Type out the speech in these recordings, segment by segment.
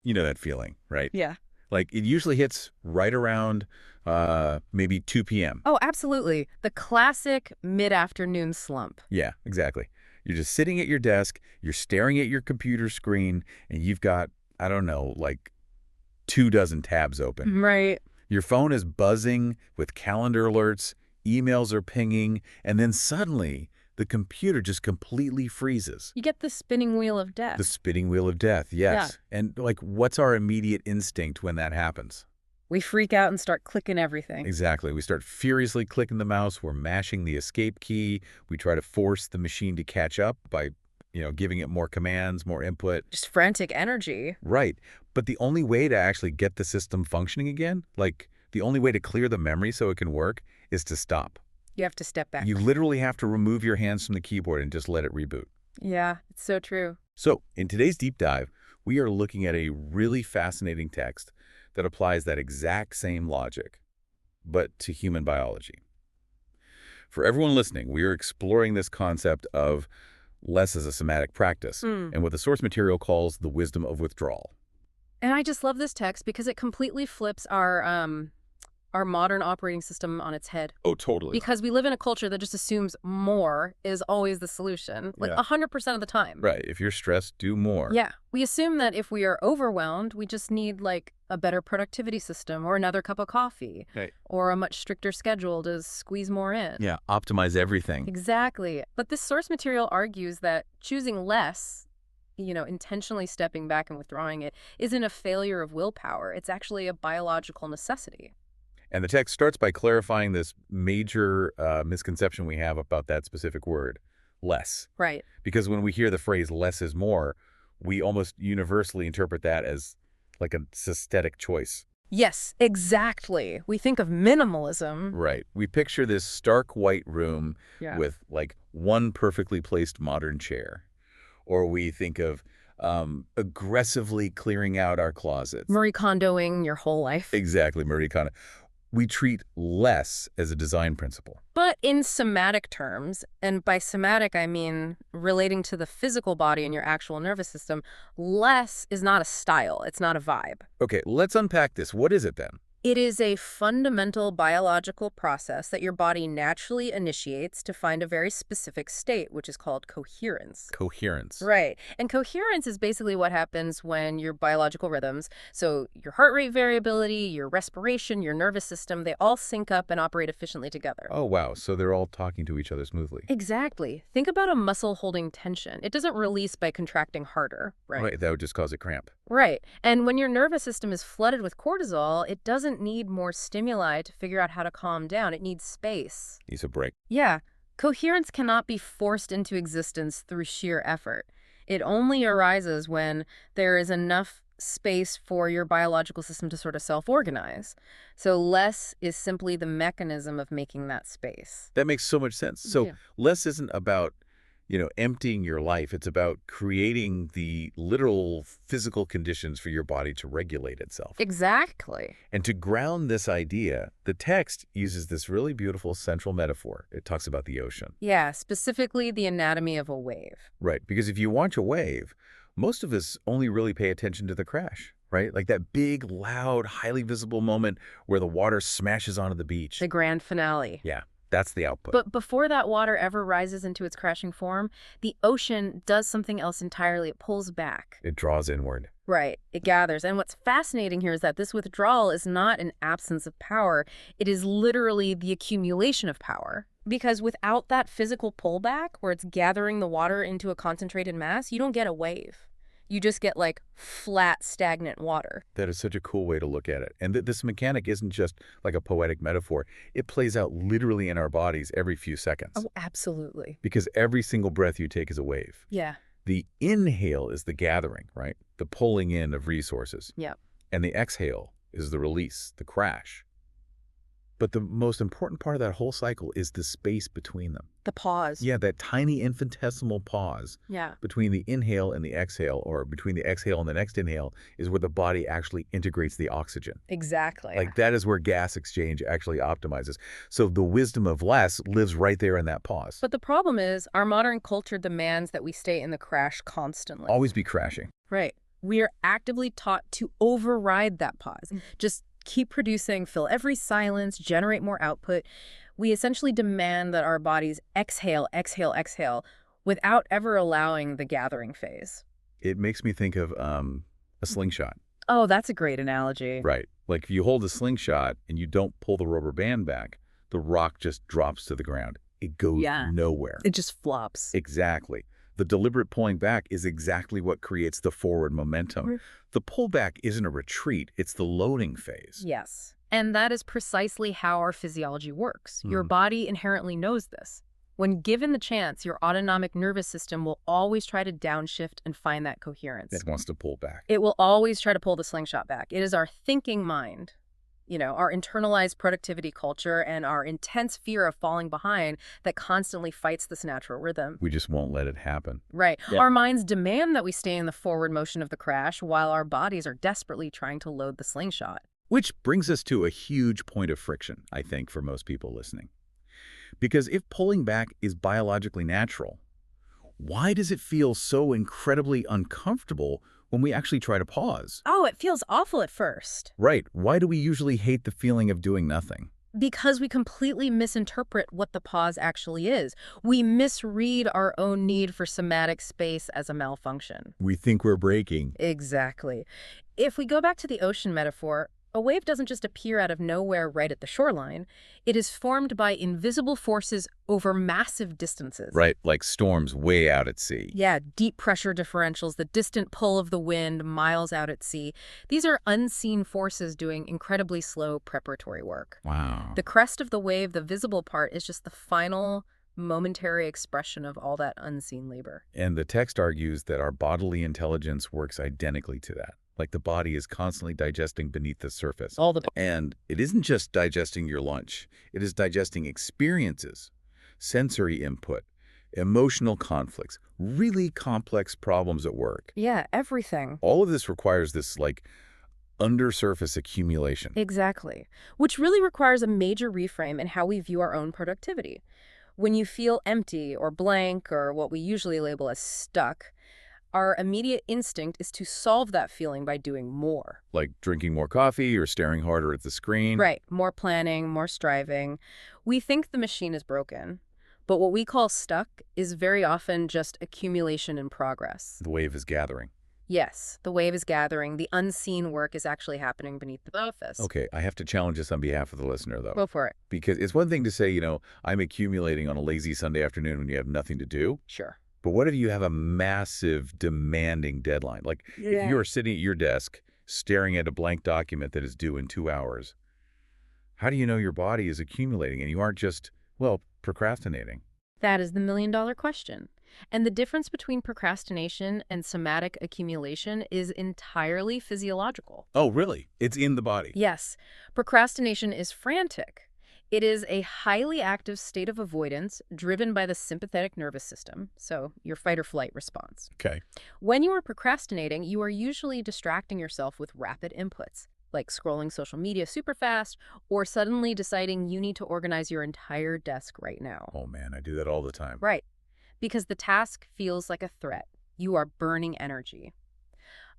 You know that feeling, right? Yeah. Like it usually hits right around maybe 2 p.m. Oh, absolutely. The classic mid-afternoon slump. Yeah, exactly. You're just sitting at your desk, you're staring at your computer screen, and you've got, I don't know, like 24 tabs open. Right. Your phone is buzzing with calendar alerts, emails are pinging, and then suddenly the computer just completely freezes. You get the spinning wheel of The death. spinning wheel of death, Yeah. yes. And like, what's our immediate instinct when that happens? We freak out and start clicking everything. Exactly. We start furiously clicking the mouse. We're mashing the escape key. We try to force the machine to catch up by, giving it more commands, more input. Just frantic energy. Right. But the only way to actually get the system functioning again, like the only way to clear the memory so it can work, is to stop. You have to step back. You literally have to remove your hands from the keyboard and just let it reboot. Yeah, it's so true. So in today's deep dive, we are looking at a really fascinating text that applies that exact same logic, but to human biology. For everyone listening, we are exploring this concept of less as a somatic practice and what the source material calls the wisdom of withdrawal. And I just love this text because it completely flips our modern operating system on its head. Oh, totally. Because we live in a culture that just assumes more is always the solution, like Yeah. 100% of the time. Right. If you're stressed, do more. Yeah. We assume that if we are overwhelmed, we just need like a better productivity system or another cup of coffee Right. or a much stricter schedule to squeeze more in. Yeah. Optimize everything. Exactly. But this source material argues that choosing less, intentionally stepping back and withdrawing it, isn't a failure of willpower. It's actually a biological necessity. And the text starts by clarifying this major misconception we have about that specific word, less. Right. Because when we hear the phrase less is more, we almost universally interpret that as like a aesthetic choice. Yes, exactly. We think of minimalism. Right. We picture this stark white room Yeah. with like one perfectly placed modern chair. Or we think of aggressively clearing out our closets. Marie Kondoing your whole life. Exactly, Marie Kondo. We treat less as a design principle. But in somatic terms, and by somatic I mean relating to the physical body and your actual nervous system, less is not a style. It's not a vibe. Okay, let's unpack this. What is it then? It is a fundamental biological process that your body naturally initiates to find a very specific state, which is called coherence. Coherence. Right. And coherence is basically what happens when your biological rhythms, so your heart rate variability, your respiration, your nervous system, they all sync up and operate efficiently together. Oh, wow. So they're all talking to each other smoothly. Exactly. Think about a muscle holding tension. It doesn't release by contracting harder, right? Right, that would just cause a cramp. Right. And when your nervous system is flooded with cortisol, it doesn't need more stimuli to figure out how to calm down. It needs space. Needs a break. Yeah. Coherence cannot be forced into existence through sheer effort. It only arises when there is enough space for your biological system to sort of self-organize. So less is simply the mechanism of making that space. That makes so much sense. So Yeah. less isn't about, emptying your life. It's about creating the literal physical conditions for your body to regulate itself. Exactly. And to ground this idea, the text uses this really beautiful central metaphor. It talks about the ocean. Yeah, specifically the anatomy of a wave. Right, because if you watch a wave, most of us only really pay attention to the crash, right? Like that big, loud, highly visible moment where the water smashes onto the beach. The grand finale. Yeah, that's the output. But before that water ever rises into its crashing form, the ocean does something else entirely. It pulls back. It draws inward. Right. It gathers. And what's fascinating here is that this withdrawal is not an absence of power. It is literally the accumulation of power. Because without that physical pullback, where it's gathering the water into a concentrated mass, you don't get a wave. You just get like flat, stagnant water. That is such a cool way to look at it. And this mechanic isn't just like a poetic metaphor. It plays out literally in our bodies every few seconds. Oh, absolutely. Because every single breath you take is a wave. Yeah. The inhale is the gathering, right? The pulling in of resources. Yeah. And the exhale is the release, the crash. But the most important part of that whole cycle is the space between them. The pause. Yeah, that tiny infinitesimal pause Yeah. between the inhale and the exhale, or between the exhale and the next inhale, is where the body actually integrates the oxygen. Exactly. Like that is where gas exchange actually optimizes. So the wisdom of less lives right there in that pause. But the problem is our modern culture demands that we stay in the crash constantly. Always be crashing. Right. We are actively taught to override that pause. Just keep producing, fill every silence, generate more output. We essentially demand that our bodies exhale, exhale, exhale, without ever allowing the gathering phase. It makes me think of a slingshot. Oh, that's a great analogy. Right. Like if you hold a slingshot and you don't pull the rubber band back, the rock just drops to the ground. It goes nowhere. It just flops. Exactly. The deliberate pulling back is exactly what creates the forward momentum. The pullback isn't a retreat, it's the loading phase. Yes. And that is precisely how our physiology works. Your body inherently knows this. When given the chance, your autonomic nervous system will always try to downshift and find that coherence. It wants to pull back. It will always try to pull the slingshot back. It is our thinking mind, our internalized productivity culture and our intense fear of falling behind that constantly fights this natural rhythm. We just won't let it happen. Right. Yeah. Our minds demand that we stay in the forward motion of the crash while our bodies are desperately trying to load the slingshot. Which brings us to a huge point of friction, I think, for most people listening. Because if pulling back is biologically natural, why does it feel so incredibly uncomfortable when we actually try to pause? Oh, it feels awful at first. Right. Why do we usually hate the feeling of doing nothing? Because we completely misinterpret what the pause actually is. We misread our own need for somatic space as a malfunction. We think we're breaking. Exactly. If we go back to the ocean metaphor, a wave doesn't just appear out of nowhere right at the shoreline. It is formed by invisible forces over massive distances. Right, like storms way out at sea. Yeah, deep pressure differentials, the distant pull of the wind miles out at sea. These are unseen forces doing incredibly slow preparatory work. Wow. The crest of the wave, the visible part, is just the final momentary expression of all that unseen labor. And the text argues that our bodily intelligence works identically to that. Like the body is constantly digesting beneath the surface. And it isn't just digesting your lunch. It is digesting experiences, sensory input, emotional conflicts, really complex problems at work. Yeah, everything. All of this requires this, undersurface accumulation. Exactly. Which really requires a major reframe in how we view our own productivity. When you feel empty or blank or what we usually label as stuck, our immediate instinct is to solve that feeling by doing more. Like drinking more coffee or staring harder at the screen. Right. More planning, more striving. We think the machine is broken, but what we call stuck is very often just accumulation in progress. The wave is gathering. Yes, the wave is gathering. The unseen work is actually happening beneath the surface. Okay, I have to challenge this on behalf of the listener, though. Go for it. Because it's one thing to say, I'm accumulating on a lazy Sunday afternoon when you have nothing to do. Sure. But what if you have a massive, demanding deadline? Like, if you're sitting at your desk, staring at a blank document that is due in 2 hours, how do you know your body is accumulating and you aren't just, procrastinating? That is the million-dollar question. And the difference between procrastination and somatic accumulation is entirely physiological. Oh, really? It's in the body? Yes. Procrastination is frantic. It is a highly active state of avoidance driven by the sympathetic nervous system, so your fight or flight response. Okay. When you are procrastinating, you are usually distracting yourself with rapid inputs, like scrolling social media super fast or suddenly deciding you need to organize your entire desk right now. Oh, man, I do that all the time. Right. Because the task feels like a threat. You are burning energy.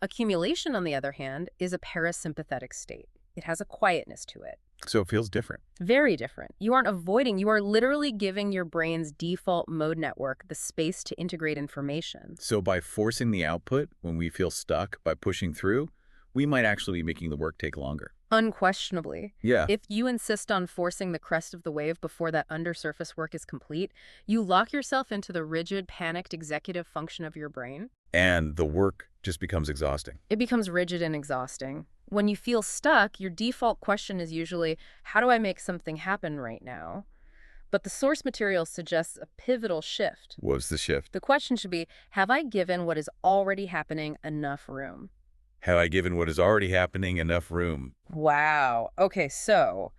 Accumulation, on the other hand, is a parasympathetic state. It has a quietness to it. So it feels different. Very different. You aren't avoiding, you are literally giving your brain's default mode network the space to integrate information. So by forcing the output when we feel stuck, by pushing through, we might actually be making the work take longer. Unquestionably. Yeah. If you insist on forcing the crest of the wave before that undersurface work is complete, you lock yourself into the rigid, panicked executive function of your brain. And the work just becomes exhausting. It becomes rigid and exhausting. When you feel stuck, your default question is usually, how do I make something happen right now? But the source material suggests a pivotal shift. What's the shift? The question should be, have I given what is already happening enough room? Have I given what is already happening enough room? Wow. Okay, so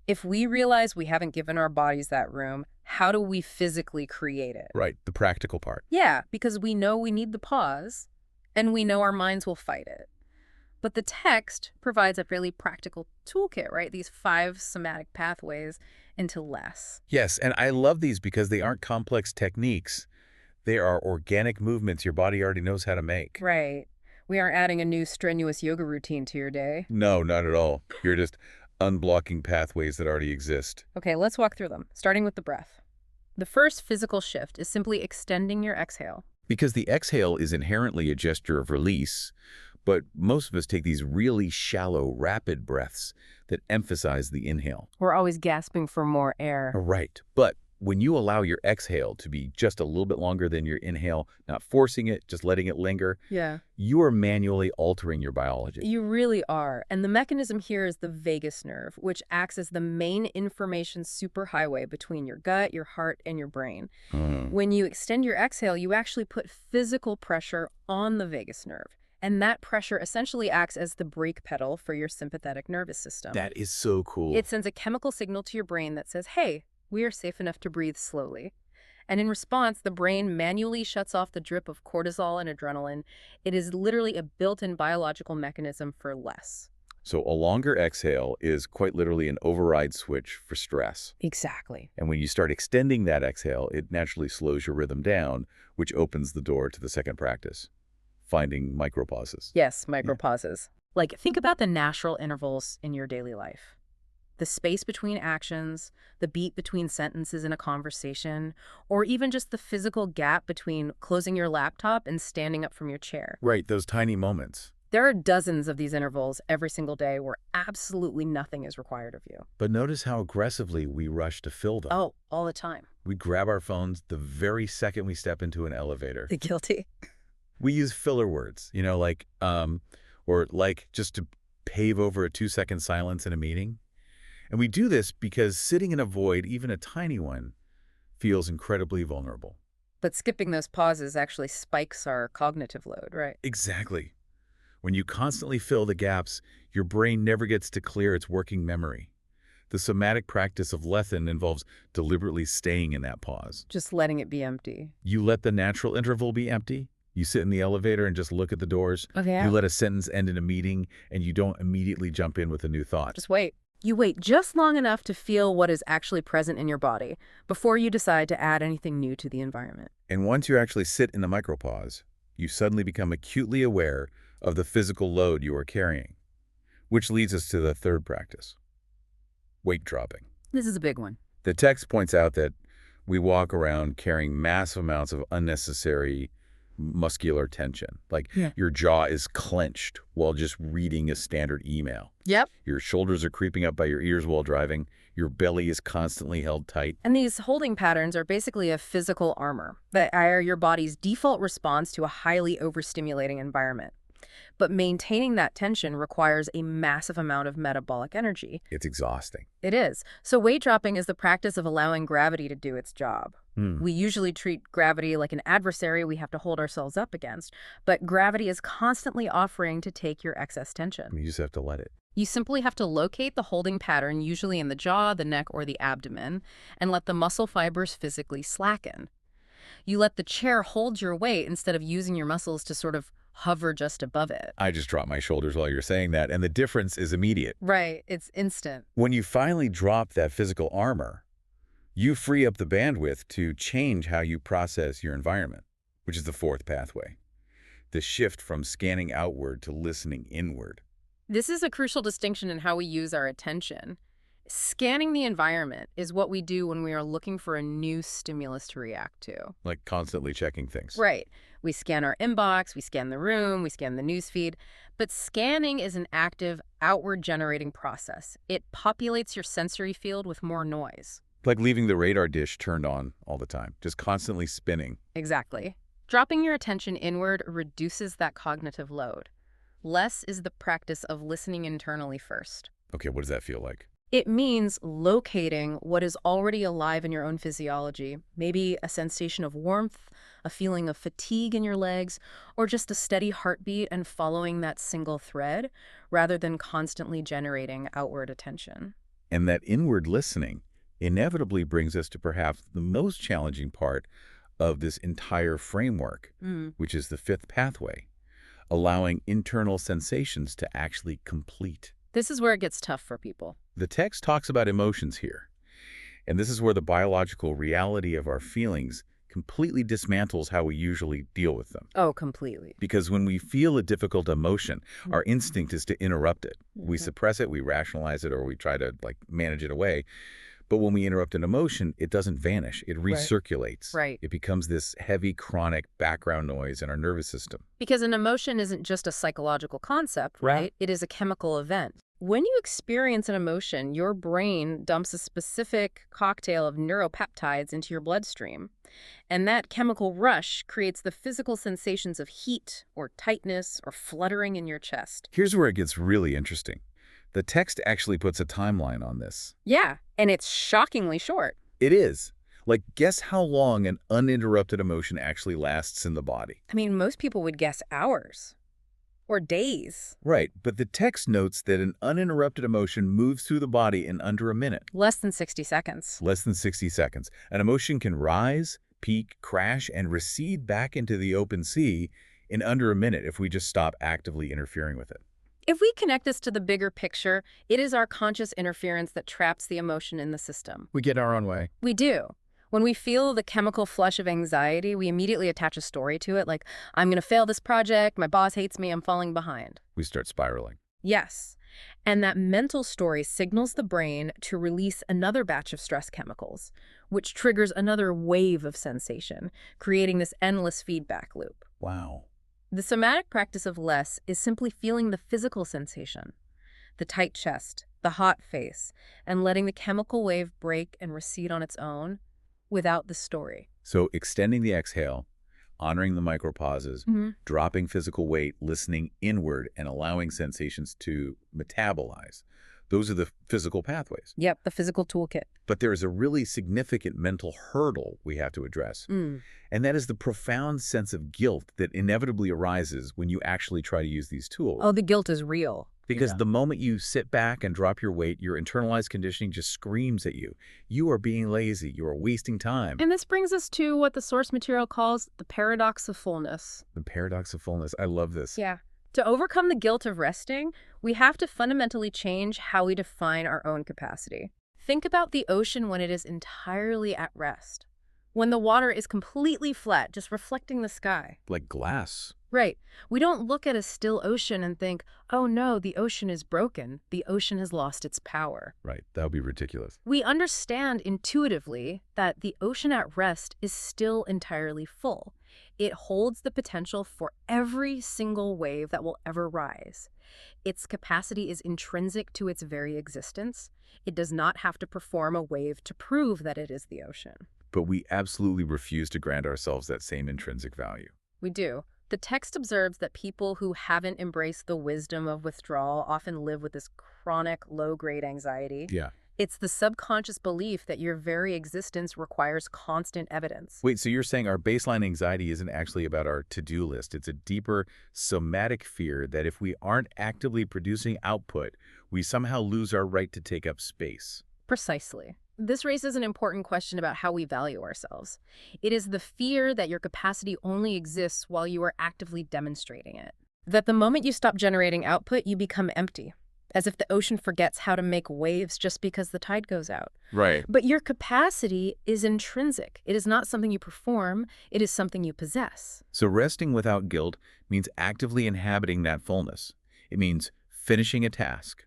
if we realize we haven't given our bodies that room, how do we physically create it? Right, the practical part. Yeah, because we know we need the pause, and we know our minds will fight it. But the text provides a really practical toolkit, right? These 5 somatic pathways into less. Yes, and I love these because they aren't complex techniques. They are organic movements your body already knows how to make. Right. We aren't adding a new strenuous yoga routine to your day. No, not at all. You're just unblocking pathways that already exist. Okay, let's walk through them, starting with the breath. The first physical shift is simply extending your exhale. Because the exhale is inherently a gesture of release, but most of us take these really shallow, rapid breaths that emphasize the inhale. We're always gasping for more air. Right. But when you allow your exhale to be just a little bit longer than your inhale, not forcing it, just letting it linger, Yeah. you are manually altering your biology. You really are. And the mechanism here is the vagus nerve, which acts as the main information superhighway between your gut, your heart, and your brain. When you extend your exhale, you actually put physical pressure on the vagus nerve. And that pressure essentially acts as the brake pedal for your sympathetic nervous system. That is so cool. It sends a chemical signal to your brain that says, hey, we are safe enough to breathe slowly. And in response, the brain manually shuts off the drip of cortisol and adrenaline. It is literally a built-in biological mechanism for less. So a longer exhale is quite literally an override switch for stress. Exactly. And when you start extending that exhale, it naturally slows your rhythm down, which opens the door to the second practice, finding micropauses. Yes, micropauses. Like, think about the natural intervals in your daily life. The space between actions, the beat between sentences in a conversation, or even just the physical gap between closing your laptop and standing up from your chair. Right, those tiny moments. There are dozens of these intervals every single day where absolutely nothing is required of you. But notice how aggressively we rush to fill them. Oh, all the time. We grab our phones the very second we step into an elevator. The guilty. We use filler words, or like just to pave over a 2-second silence in a meeting. And we do this because sitting in a void, even a tiny one, feels incredibly vulnerable. But skipping those pauses actually spikes our cognitive load, right? Exactly. When you constantly fill the gaps, your brain never gets to clear its working memory. The somatic practice of Lethen involves deliberately staying in that pause. Just letting it be empty. You let the natural interval be empty. You sit in the elevator and just look at the doors. Okay. You let a sentence end in a meeting, and you don't immediately jump in with a new thought. Just wait. You wait just long enough to feel what is actually present in your body before you decide to add anything new to the environment. And once you actually sit in the micropause, you suddenly become acutely aware of the physical load you are carrying, which leads us to the third practice, weight dropping. This is a big one. The text points out that we walk around carrying massive amounts of unnecessary muscular tension. Like your jaw is clenched while just reading a standard email. Yep. Your shoulders are creeping up by your ears while driving. Your belly is constantly held tight. And these holding patterns are basically a physical armor that are your body's default response to a highly overstimulating environment. But maintaining that tension requires a massive amount of metabolic energy. It's exhausting. It is. So weight dropping is the practice of allowing gravity to do its job. We usually treat gravity like an adversary we have to hold ourselves up against, but gravity is constantly offering to take your excess tension. You just have to let it. You simply have to locate the holding pattern, usually in the jaw, the neck, or the abdomen, and let the muscle fibers physically slacken. You let the chair hold your weight instead of using your muscles to sort of hover just above it. I just dropped my shoulders while you're saying that, and the difference is immediate. Right, it's instant. When you finally drop that physical armor, you free up the bandwidth to change how you process your environment, which is the fourth pathway. The shift from scanning outward to listening inward. This is a crucial distinction in how we use our attention. Scanning the environment is what we do when we are looking for a new stimulus to react to. Like constantly checking things. Right. We scan our inbox, we scan the room, we scan the newsfeed. But scanning is an active, outward-generating process. It populates your sensory field with more noise. Like leaving the radar dish turned on all the time, just constantly spinning. Exactly. Dropping your attention inward reduces that cognitive load. Less is the practice of listening internally first. Okay, what does that feel like? It means locating what is already alive in your own physiology, maybe a sensation of warmth, a feeling of fatigue in your legs, or just a steady heartbeat and following that single thread, rather than constantly generating outward attention. And that inward listening inevitably brings us to perhaps the most challenging part of this entire framework, which is the fifth pathway, allowing internal sensations to actually complete. This is where it gets tough for people. The text talks about emotions here, and this is where the biological reality of our feelings completely dismantles how we usually deal with them. Oh, completely. Because when we feel a difficult emotion, our Mhm. instinct is to interrupt it. We Mhm. suppress it, we rationalize it, or we try to manage it away. But when we interrupt an emotion, it doesn't vanish. It Right. recirculates. Right. It becomes this heavy, chronic background noise in our nervous system. Because an emotion isn't just a psychological concept, right? It is a chemical event. When you experience an emotion, your brain dumps a specific cocktail of neuropeptides into your bloodstream. And that chemical rush creates the physical sensations of heat or tightness or fluttering in your chest. Here's where it gets really interesting. The text actually puts a timeline on this. Yeah, and it's shockingly short. It is. Like, guess how long an uninterrupted emotion actually lasts in the body. I mean, most people would guess hours or days. Right, but the text notes that an uninterrupted emotion moves through the body in under a minute. Less than 60 seconds. Less than 60 seconds. An emotion can rise, peak, crash, and recede back into the open sea in under a minute if we just stop actively interfering with it. If we connect this to the bigger picture, it is our conscious interference that traps the emotion in the system. We get our own way. We do. When we feel the chemical flush of anxiety, we immediately attach a story to it, like, I'm going to fail this project, my boss hates me, I'm falling behind. We start spiraling. Yes. And that mental story signals the brain to release another batch of stress chemicals, which triggers another wave of sensation, creating this endless feedback loop. Wow. The somatic practice of less is simply feeling the physical sensation, the tight chest, the hot face, and letting the chemical wave break and recede on its own without the story. So extending the exhale, honoring the micropauses, dropping physical weight, listening inward, and allowing sensations to metabolize. Those are the physical pathways. Yep, the physical toolkit. But there is a really significant mental hurdle we have to address. And that is the profound sense of guilt that inevitably arises when you actually try to use these tools. Oh, the guilt is real. Because the moment you sit back and drop your weight, your internalized conditioning just screams at you. You are being lazy. You are wasting time. And this brings us to what the source material calls the paradox of fullness. The paradox of fullness. I love this. Yeah. To overcome the guilt of resting, we have to fundamentally change how we define our own capacity. Think about the ocean when it is entirely at rest. When the water is completely flat, just reflecting the sky. Like glass. Right. We don't look at a still ocean and think, oh no, the ocean is broken. The ocean has lost its power. Right. That would be ridiculous. We understand intuitively that the ocean at rest is still entirely full. It holds the potential for every single wave that will ever rise. Its capacity is intrinsic to its very existence. It does not have to perform a wave to prove that it is the ocean. But we absolutely refuse to grant ourselves that same intrinsic value. We do. The text observes that people who haven't embraced the wisdom of withdrawal often live with this chronic low-grade anxiety. Yeah. It's the subconscious belief that your very existence requires constant evidence. Wait, so you're saying our baseline anxiety isn't actually about our to-do list. It's a deeper somatic fear that if we aren't actively producing output, we somehow lose our right to take up space. Precisely. This raises an important question about how we value ourselves. It is the fear that your capacity only exists while you are actively demonstrating it. That the moment you stop generating output, you become empty. As if the ocean forgets how to make waves just because the tide goes out. Right. But your capacity is intrinsic. It is not something you perform. It is something you possess. So resting without guilt means actively inhabiting that fullness. It means finishing a task,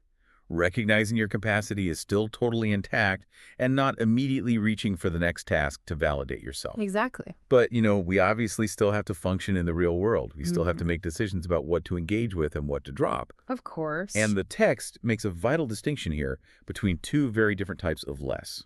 recognizing your capacity is still totally intact, and not immediately reaching for the next task to validate yourself. Exactly. But, we obviously still have to function in the real world. We still have to make decisions about what to engage with and what to drop. Of course. And the text makes a vital distinction here between two very different types of less.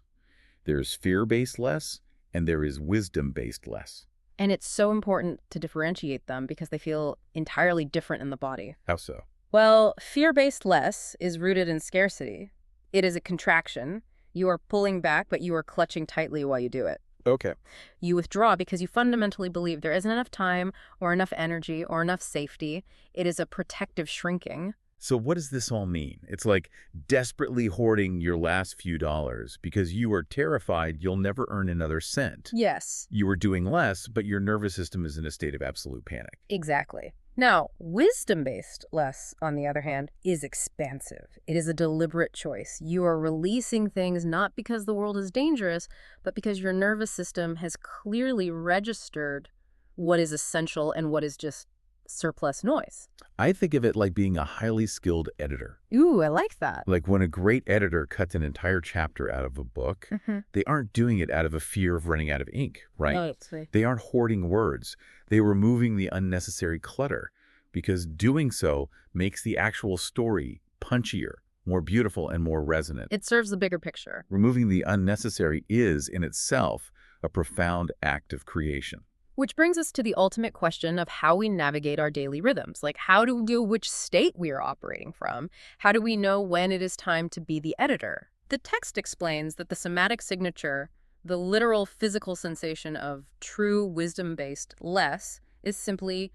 There's fear-based less, and there is wisdom-based less. And it's so important to differentiate them because they feel entirely different in the body. How so? Well, fear-based less is rooted in scarcity. It is a contraction. You are pulling back, but you are clutching tightly while you do it. Okay. You withdraw because you fundamentally believe there isn't enough time or enough energy or enough safety. It is a protective shrinking. So what does this all mean? It's like desperately hoarding your last few dollars because you are terrified you'll never earn another cent. Yes. You are doing less, but your nervous system is in a state of absolute panic. Exactly. Now, wisdom-based less, on the other hand, is expansive. It is a deliberate choice. You are releasing things not because the world is dangerous, but because your nervous system has clearly registered what is essential and what is just surplus noise. I think of it like being a highly skilled editor. Ooh, I like that. Like when a great editor cuts an entire chapter out of a book, they aren't doing it out of a fear of running out of ink, right? Oh, it's right. They aren't hoarding words. They're removing the unnecessary clutter because doing so makes the actual story punchier, more beautiful, and more resonant. It serves the bigger picture. Removing the unnecessary is, in itself, a profound act of creation. Which brings us to the ultimate question of how we navigate our daily rhythms. Like, how do we know which state we are operating from? How do we know when it is time to be the editor? The text explains that the somatic signature, the literal physical sensation of true wisdom-based less, is simply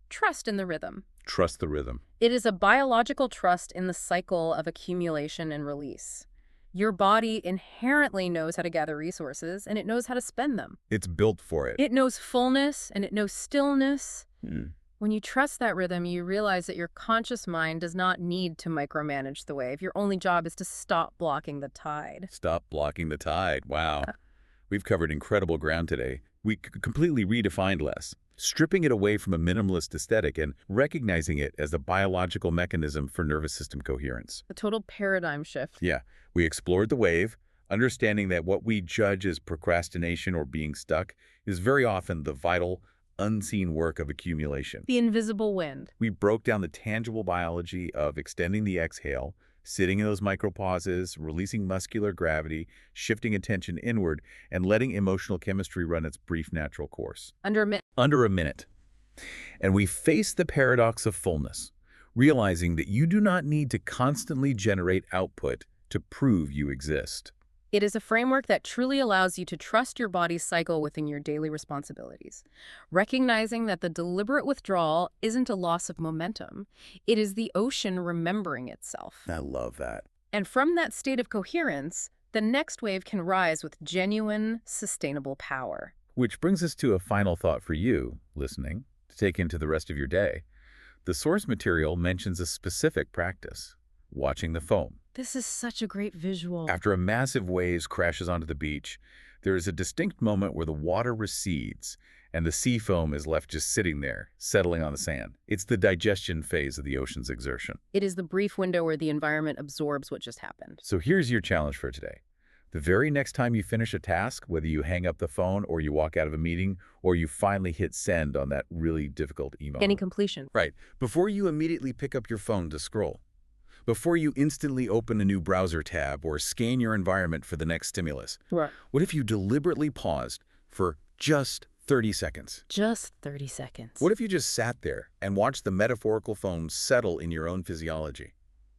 trust in the rhythm. Trust the rhythm. It is a biological trust in the cycle of accumulation and release. Your body inherently knows how to gather resources, and it knows how to spend them. It's built for it. It knows fullness, and it knows stillness. Hmm. When you trust that rhythm, you realize that your conscious mind does not need to micromanage the wave. Your only job is to stop blocking the tide. Stop blocking the tide. Wow. We've covered incredible ground today. We completely redefined less, stripping it away from a minimalist aesthetic and recognizing it as a biological mechanism for nervous system coherence. A total paradigm shift. Yeah, we explored the wave, understanding that what we judge as procrastination or being stuck is very often the vital, unseen work of accumulation. The invisible wind. We broke down the tangible biology of extending the exhale, sitting in those micropauses, releasing muscular gravity, shifting attention inward, and letting emotional chemistry run its brief natural course. Under Under a minute. And we faced the paradox of fullness, realizing that you do not need to constantly generate output to prove you exist. It is a framework that truly allows you to trust your body's cycle within your daily responsibilities, recognizing that the deliberate withdrawal isn't a loss of momentum. It is the ocean remembering itself. I love that. And from that state of coherence, the next wave can rise with genuine, sustainable power. Which brings us to a final thought for you, listening, to take into the rest of your day. The source material mentions a specific practice, watching the foam. This is such a great visual. After a massive wave crashes onto the beach, there is a distinct moment where the water recedes and the sea foam is left just sitting there, settling on the sand. It's the digestion phase of the ocean's exertion. It is the brief window where the environment absorbs what just happened. So here's your challenge for today. The very next time you finish a task, whether you hang up the phone or you walk out of a meeting or you finally hit send on that really difficult email. Any completion. Right. Before you immediately pick up your phone to scroll. Before you instantly open a new browser tab or scan your environment for the next stimulus. Right. What if you deliberately paused for just 30 seconds? Just 30 seconds. What if you just sat there and watched the metaphorical foam settle in your own physiology?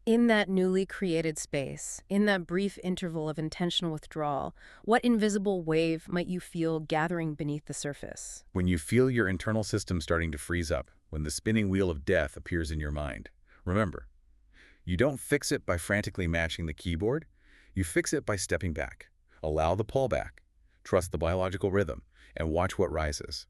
In that newly created space, in that brief interval of intentional withdrawal, what invisible wave might you feel gathering beneath the surface? When you feel your internal system starting to freeze up, when the spinning wheel of death appears in your mind, remember, you don't fix it by frantically mashing the keyboard. You fix it by stepping back. Allow the pullback. Trust the biological rhythm and watch what rises.